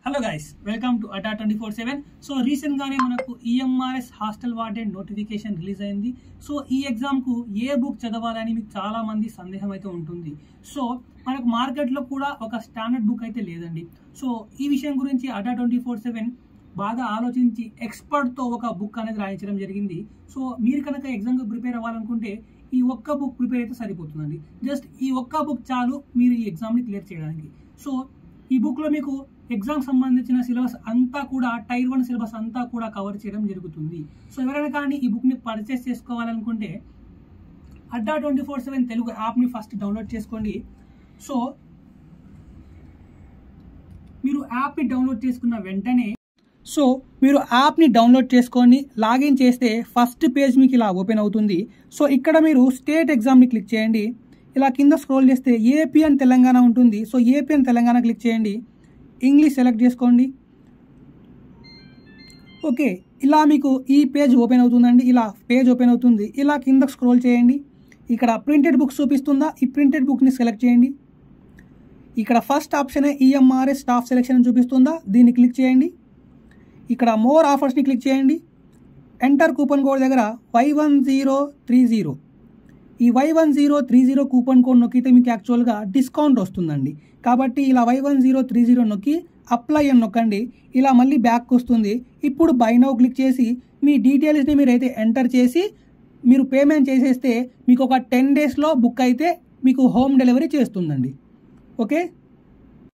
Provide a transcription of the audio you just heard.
Hello guys, welcome to అటా 24/7. So recent గానే మనకు EMRS hostel warden notification release అయింది. సో ఈ ఎగ్జామ్ కు ఏ బుక్ చదవాలని మీకు చాలా మంది సందేహం అయితే ఉంటుంది. సో మనకు మార్కెట్ లో కూడా ఒక స్టాండర్డ్ బుక్ అయితే లేదండి. సో ఈ విషయం గురించి అటా 24/7 బాగా ఆలోచించి ఎక్స్పర్ట్ తో ఒక బుక్ అనేది రాయించడం జరిగింది. సో మీరు కనుక ఎగ్జామ్ కు ప్రిపేర్ అవ్వాలనుకుంటే ఈ ఒక్క బుక్ ప్రిపేర్ అయితే సరిపోతుందండి. జస్ట్ ఈ ఒక్క బుక్ చాలు మీరు ఈ ఎగ్జామ్ ని క్లియర్ చేయడానికి. సో ఈ బుక్ లో మీకు ఎగ్జామ్ సంబంధించిన సిలబస్ అంతా కూడా టైర్ 1 సిలబస్ అంతా కూడా కవర్ చేయడం జరుగుతుంది. సో ఎవరైనా కానీ ఈ బుక్ ని పర్చేస్ చేసుకోవాలనుకుంటే అడ్డా 24/7 తెలుగు యాప్ ని ఫస్ట్ డౌన్లోడ్ చేసుకోండి. సో మీరు యాప్ ని డౌన్లోడ్ చేసుకున్న వెంటనే మీరు యాప్ని డౌన్లోడ్ చేసుకొని లాగిన్ చేస్తే ఫస్ట్ పేజ్ మీకు ఇలా ఓపెన్ అవుతుంది. సో ఇక్కడ మీరు స్టేట్ ఎగ్జామ్ని క్లిక్ చేయండి. ఇలా కింద స్క్రోల్ చేస్తే ఏపీ అండ్ తెలంగాణ ఉంటుంది. So AP and Telangana click చేయండి. ఇంగ్లీష్ సెలెక్ట్ చేసుకోండి. ఓకే, ఇలా మీకు ఈ పేజ్ ఓపెన్ అవుతుందండి. ఇలా పేజ్ ఓపెన్ అవుతుంది. ఇలా కింద స్క్రోల్ చేయండి. ఇక్కడ ప్రింటెడ్ బుక్స్ చూపిస్తుందా? ఈ ప్రింటెడ్ బుక్ని సెలెక్ట్ చేయండి. ఇక్కడ first option EMRS staff selection చూపిస్తుందా? దీన్ని క్లిక్ చేయండి. ఇక్కడ మోర్ ఆఫర్స్ని క్లిక్ చేయండి. ఎంటర్ కూపన్ కోడ్ దగ్గర Y1030 ఈ Y1030 కూపన్ కోడ్ నొక్కితే మీకు యాక్చువల్గా డిస్కౌంట్ వస్తుందండి. కాబట్టి ఇలా Y1030 నొక్కి అప్లై అని నొక్కండి. ఇలా మళ్ళీ బ్యాక్ వస్తుంది. ఇప్పుడు బై నౌ క్లిక్ చేసి మీ డీటెయిల్స్ని మీరైతే ఎంటర్ చేసి మీరు పేమెంట్ చేసేస్తే మీకు ఒక 10 డేస్లో బుక్ అయితే మీకు హోమ్ డెలివరీ చేస్తుందండి. ఓకే.